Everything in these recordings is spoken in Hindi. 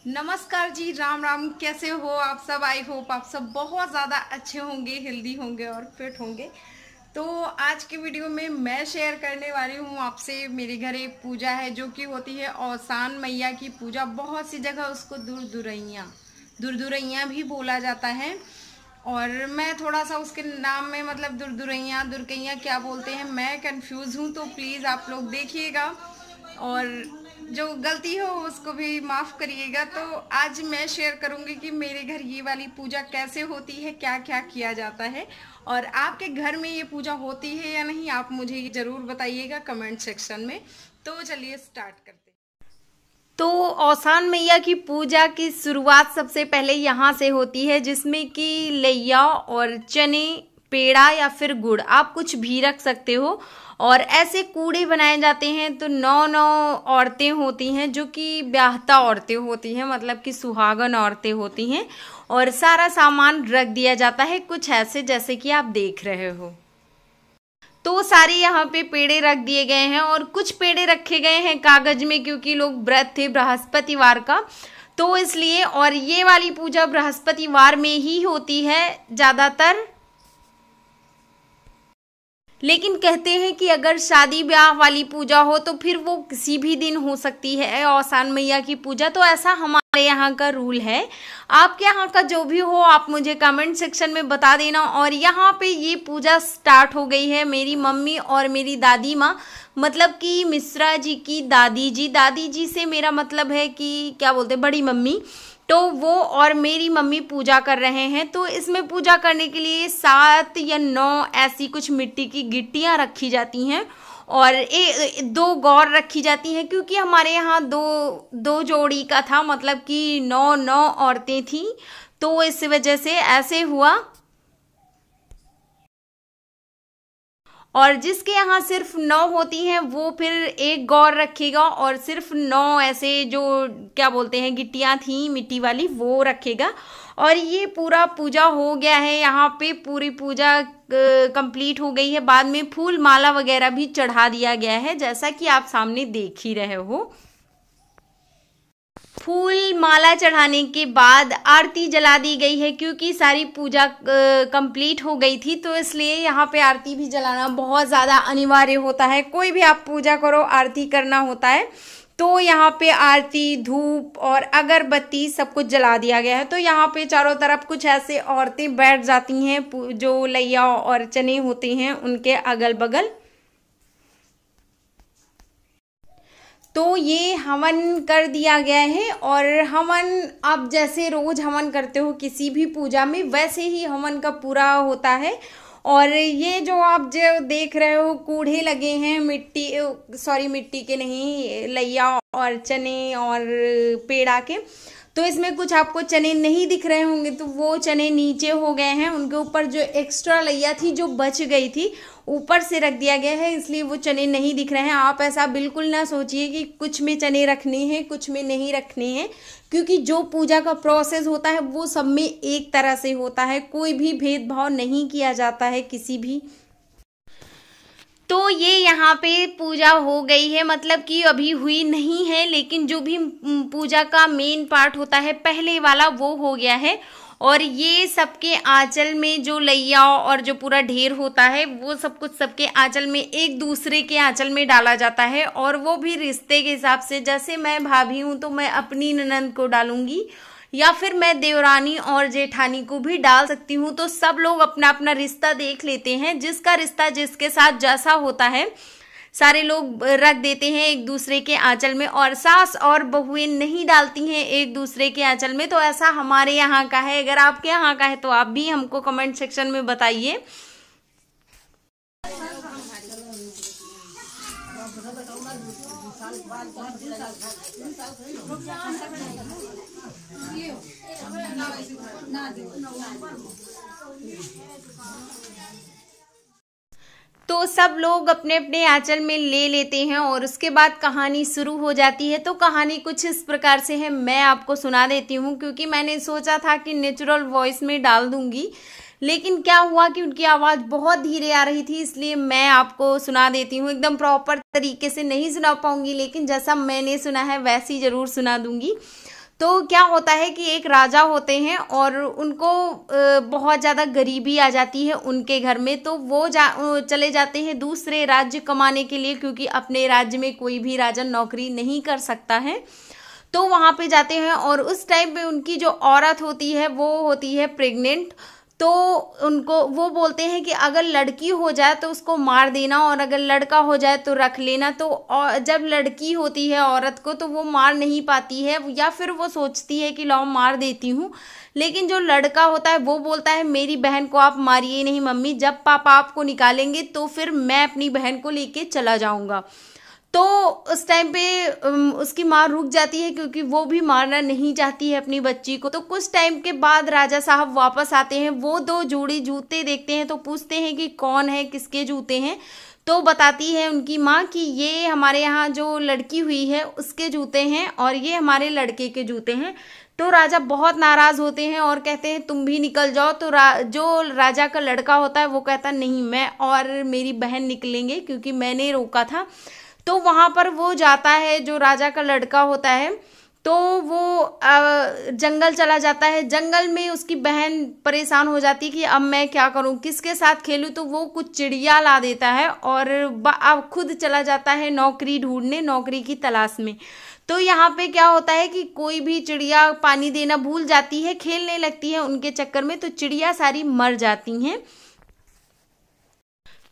नमस्कार जी, राम राम। कैसे हो आप सब? आई होप आप सब बहुत ज़्यादा अच्छे होंगे, हेल्दी होंगे और फिट होंगे। तो आज की वीडियो में मैं शेयर करने वाली हूँ आपसे, मेरे घर एक पूजा है जो कि होती है औसान मैया की पूजा। बहुत सी जगह उसको दुरदुरैया भी बोला जाता है, और मैं थोड़ा सा उसके नाम में मतलब दुरदुरैया दुर्गैया क्या बोलते हैं मैं कंफ्यूज हूँ। तो प्लीज़ आप लोग देखिएगा और जो गलती हो उसको भी माफ़ करिएगा। तो आज मैं शेयर करूंगी कि मेरे घर ये वाली पूजा कैसे होती है, क्या क्या किया जाता है, और आपके घर में ये पूजा होती है या नहीं, आप मुझे ज़रूर बताइएगा कमेंट सेक्शन में। तो चलिए स्टार्ट करते हैं। तो औसान मैया की पूजा की शुरुआत सबसे पहले यहाँ से होती है, जिसमें कि लैया और चने, पेड़ा या फिर गुड़, आप कुछ भी रख सकते हो। और ऐसे कूड़े बनाए जाते हैं। तो 9 औरतें होती हैं जो कि ब्याहता औरतें होती हैं, मतलब कि सुहागन औरतें होती हैं, और सारा सामान रख दिया जाता है कुछ ऐसे जैसे कि आप देख रहे हो। तो सारे यहाँ पे पेड़े रख दिए गए हैं, और कुछ पेड़े रखे गए हैं कागज में, क्योंकि लोग व्रत थे बृहस्पतिवार का, तो इसलिए। और ये वाली पूजा बृहस्पतिवार में ही होती है ज़्यादातर। लेकिन कहते हैं कि अगर शादी ब्याह वाली पूजा हो तो फिर वो किसी भी दिन हो सकती है औसान मैया की पूजा। तो ऐसा हमारे यहाँ का रूल है। आपके यहाँ का जो भी हो आप मुझे कमेंट सेक्शन में बता देना। और यहाँ पे ये पूजा स्टार्ट हो गई है। मेरी मम्मी और मेरी दादी माँ, मतलब कि मिश्रा जी की दादी जी से मेरा मतलब है कि क्या बोलते हैं, बड़ी मम्मी, तो वो और मेरी मम्मी पूजा कर रहे हैं। तो इसमें पूजा करने के लिए 7 या 9 ऐसी कुछ मिट्टी की गिट्टियां रखी जाती हैं, और 2 गौर रखी जाती हैं, क्योंकि हमारे यहाँ दो जोड़ी का था, मतलब कि 9 औरतें थीं, तो इस वजह से ऐसे हुआ। और जिसके यहाँ सिर्फ 9 होती हैं वो फिर 1 गौर रखेगा, और सिर्फ 9 ऐसे जो क्या बोलते हैं गिट्टियां थी मिट्टी वाली वो रखेगा। और ये पूरा पूजा हो गया है। यहाँ पे पूरी पूजा कंप्लीट हो गई है। बाद में फूल माला वगैरह भी चढ़ा दिया गया है, जैसा कि आप सामने देख ही रहे हो। फूल माला चढ़ाने के बाद आरती जला दी गई है, क्योंकि सारी पूजा कंप्लीट हो गई थी, तो इसलिए यहाँ पे आरती भी जलाना बहुत ज़्यादा अनिवार्य होता है। कोई भी आप पूजा करो आरती करना होता है। तो यहाँ पे आरती, धूप और अगरबत्ती सब कुछ जला दिया गया है। तो यहाँ पे चारों तरफ कुछ ऐसे औरतें बैठ जाती हैं जो लैया और चने होते हैं उनके अगल बगल। तो ये हवन कर दिया गया है। और हवन आप जैसे रोज हवन करते हो किसी भी पूजा में, वैसे ही हवन का पूरा होता है। और ये जो आप जो देख रहे हो कूढ़े लगे हैं मिट्टी के नहीं, लैया और चने और पेड़ा के, तो इसमें कुछ आपको चने नहीं दिख रहे होंगे, तो वो चने नीचे हो गए हैं। उनके ऊपर जो एक्स्ट्रा लैया थी जो बच गई थी ऊपर से रख दिया गया है, इसलिए वो चने नहीं दिख रहे हैं। आप ऐसा बिल्कुल ना सोचिए कि कुछ में चने रखने हैं कुछ में नहीं रखने हैं, क्योंकि जो पूजा का प्रोसेस होता है वो सब में एक तरह से होता है, कोई भी भेदभाव नहीं किया जाता है किसी भी। तो ये यहाँ पे पूजा हो गई है, मतलब कि अभी हुई नहीं है, लेकिन जो भी पूजा का मेन पार्ट होता है पहले वाला वो हो गया है। और ये सबके आंचल में जो लैया और जो पूरा ढेर होता है वो सब कुछ सबके आंचल में एक दूसरे के आंचल में डाला जाता है, और वो भी रिश्ते के हिसाब से। जैसे मैं भाभी हूँ तो मैं अपनी ननंद को डालूंगी, या फिर मैं देवरानी और जेठानी को भी डाल सकती हूँ। तो सब लोग अपना अपना रिश्ता देख लेते हैं, जिसका रिश्ता जिसके साथ जैसा होता है सारे लोग रख देते हैं एक दूसरे के आंचल में। और सास और बहुएं नहीं डालती हैं एक दूसरे के आंचल में। तो ऐसा हमारे यहाँ का है। अगर आपके यहाँ का है तो आप भी हमको कमेंट सेक्शन में बताइए। तो सब लोग अपने अपने आंचल में ले लेते हैं और उसके बाद कहानी शुरू हो जाती है। तो कहानी कुछ इस प्रकार से है, मैं आपको सुना देती हूँ, क्योंकि मैंने सोचा था कि नेचुरल वॉइस में डाल दूंगी, लेकिन क्या हुआ कि उनकी आवाज़ बहुत धीरे आ रही थी, इसलिए मैं आपको सुना देती हूँ। एकदम प्रॉपर तरीके से नहीं सुना पाऊंगी, लेकिन जैसा मैंने सुना है वैसे ही ज़रूर सुना दूंगी। तो क्या होता है कि एक राजा होते हैं और उनको बहुत ज़्यादा गरीबी आ जाती है उनके घर में, तो वो चले जाते हैं दूसरे राज्य कमाने के लिए, क्योंकि अपने राज्य में कोई भी राजा नौकरी नहीं कर सकता है। तो वहाँ पे जाते हैं और उस टाइम पे उनकी जो औरत होती है वो होती है प्रेग्नेंट। तो उनको वो बोलते हैं कि अगर लड़की हो जाए तो उसको मार देना और अगर लड़का हो जाए तो रख लेना। तो जब लड़की होती है औरत को तो वो मार नहीं पाती है, या फिर वो सोचती है कि लाओ मार देती हूँ, लेकिन जो लड़का होता है वो बोलता है मेरी बहन को आप मारिए नहीं मम्मी, जब पापा आपको निकालेंगे तो फिर मैं अपनी बहन को लेके चला जाऊँगा। तो उस टाइम पे उसकी माँ रुक जाती है, क्योंकि वो भी मारना नहीं चाहती है अपनी बच्ची को। तो कुछ टाइम के बाद राजा साहब वापस आते हैं, वो 2 जोड़ी जूते देखते हैं, तो पूछते हैं कि कौन है, किसके जूते हैं। तो बताती है उनकी माँ कि ये हमारे यहाँ जो लड़की हुई है उसके जूते हैं और ये हमारे लड़के के जूते हैं। तो राजा बहुत नाराज होते हैं और कहते हैं तुम भी निकल जाओ। तो जो राजा का लड़का होता है वो कहता नहीं, मैं और मेरी बहन निकलेंगे, क्योंकि मैंने रोका था। तो वहाँ पर वो जाता है, जो राजा का लड़का होता है, तो वो जंगल चला जाता है। जंगल में उसकी बहन परेशान हो जाती है कि अब मैं क्या करूँ, किसके साथ खेलूँ। तो वो कुछ चिड़िया ला देता है और अब खुद चला जाता है नौकरी ढूंढने, नौकरी की तलाश में। तो यहाँ पे क्या होता है कि कोई भी चिड़िया पानी देना भूल जाती है, खेलने लगती है उनके चक्कर में, तो चिड़िया सारी मर जाती हैं।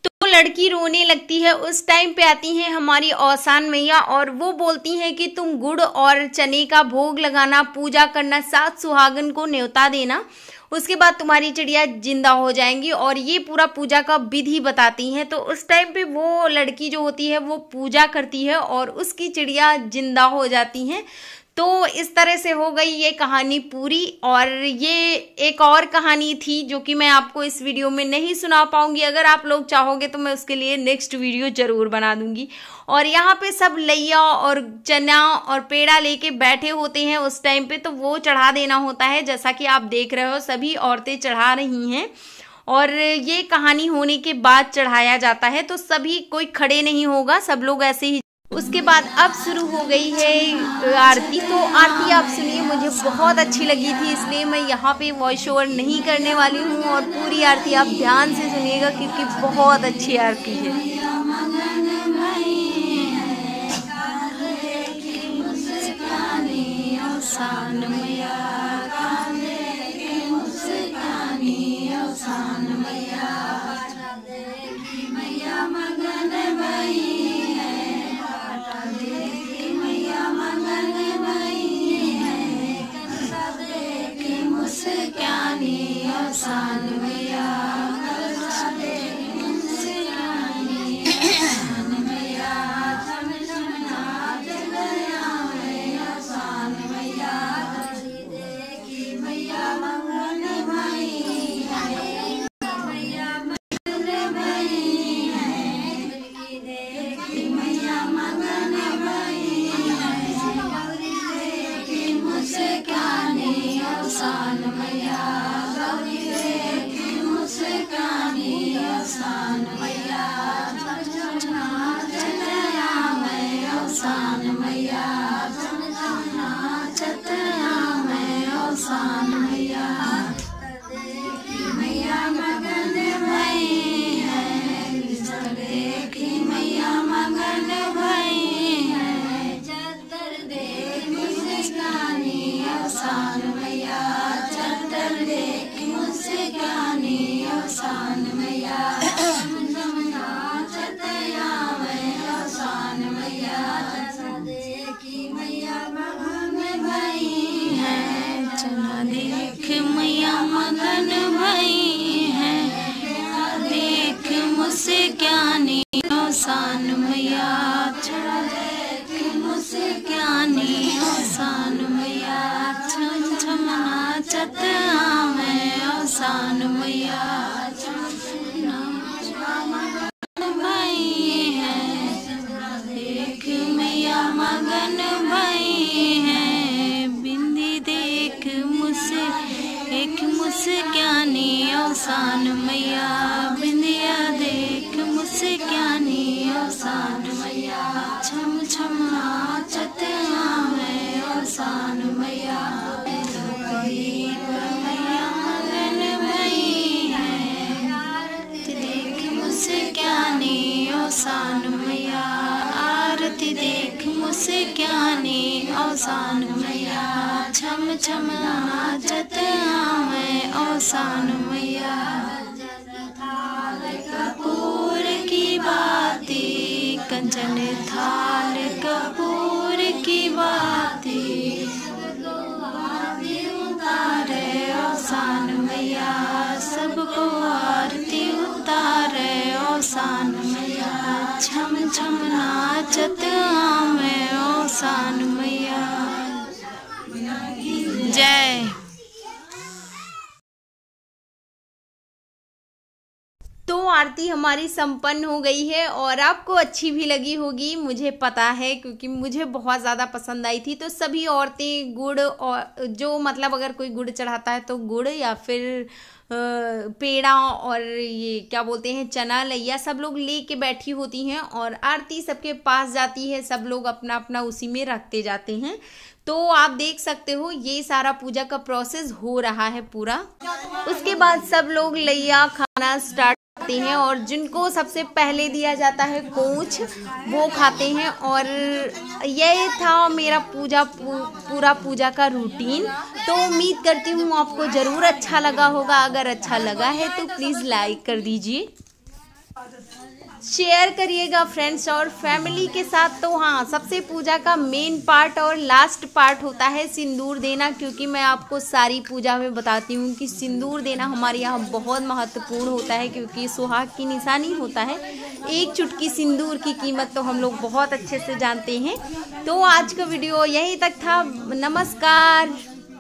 तो लड़की रोने लगती है। उस टाइम पे आती हैं हमारी औसान मैया और वो बोलती हैं कि तुम गुड़ और चने का भोग लगाना, पूजा करना, 7 सुहागन को न्योता देना, उसके बाद तुम्हारी चिड़िया जिंदा हो जाएंगी। और ये पूरा पूजा का विधि बताती हैं। तो उस टाइम पे वो लड़की जो होती है वो पूजा करती है और उसकी चिड़िया जिंदा हो जाती हैं। तो इस तरह से हो गई ये कहानी पूरी। और ये एक और कहानी थी जो कि मैं आपको इस वीडियो में नहीं सुना पाऊंगी। अगर आप लोग चाहोगे तो मैं उसके लिए नेक्स्ट वीडियो जरूर बना दूंगी। और यहाँ पे सब लैया और चना और पेड़ा लेके बैठे होते हैं उस टाइम पे, तो वो चढ़ा देना होता है। जैसा कि आप देख रहे हो सभी औरतें चढ़ा रही हैं और ये कहानी होने के बाद चढ़ाया जाता है। तो सभी कोई खड़े नहीं होगा, सब लोग ऐसे ही। उसके बाद अब शुरू हो गई है आरती। तो आरती आप सुनिए, मुझे बहुत अच्छी लगी थी, इसलिए मैं यहाँ पे वॉइस ओवर नहीं करने वाली हूँ। और पूरी आरती आप ध्यान से सुनिएगा क्योंकि बहुत अच्छी आरती है। मुझसे क्या नी औसान मैया, बिंदिया देख मुझसे क्या नी औसान मैया, छम छम नाचत आवे औसान मैया, मैया मगन भई है, देख मुझसे क्या नी औसान मैया, आरती देख मुझसे क्या नी औसान मैया, छम छम नाचत आवे औसान मैया, थाल कपूर की बाती, कंचन थाल कपूर की बाती, उतारे औसान मैया, सबको आरती उतारे औसान मैया, छम छम नाचत आवे औसान मैया। जय। तो आरती हमारी संपन्न हो गई है और आपको अच्छी भी लगी होगी, मुझे पता है, क्योंकि मुझे बहुत ज़्यादा पसंद आई थी। तो सभी औरतें गुड़, और जो मतलब अगर कोई गुड़ चढ़ाता है तो गुड़ या फिर पेड़ा और ये क्या बोलते हैं चना लैया सब लोग लेके बैठी होती हैं और आरती सबके पास जाती है, सब लोग अपना अपना उसी में रखते जाते हैं। तो आप देख सकते हो ये सारा पूजा का प्रोसेस हो रहा है पूरा। उसके बाद सब लोग लैया खाना स्टार्ट करते हैं और जिनको सबसे पहले दिया जाता है कोच वो खाते हैं। और ये था मेरा पूरा पूजा का रूटीन। तो उम्मीद करती हूँ आपको ज़रूर अच्छा लगा होगा। अगर अच्छा लगा है तो प्लीज़ लाइक कर दीजिए, शेयर करिएगा फ्रेंड्स और फैमिली के साथ। तो हाँ, सबसे पूजा का मेन पार्ट और लास्ट पार्ट होता है सिंदूर देना, क्योंकि मैं आपको सारी पूजा में बताती हूँ कि सिंदूर देना हमारे यहाँ बहुत महत्वपूर्ण होता है, क्योंकि सुहाग की निशानी होता है। एक चुटकी सिंदूर की कीमत तो हम लोग बहुत अच्छे से जानते हैं। तो आज का वीडियो यहीं तक था। नमस्कार।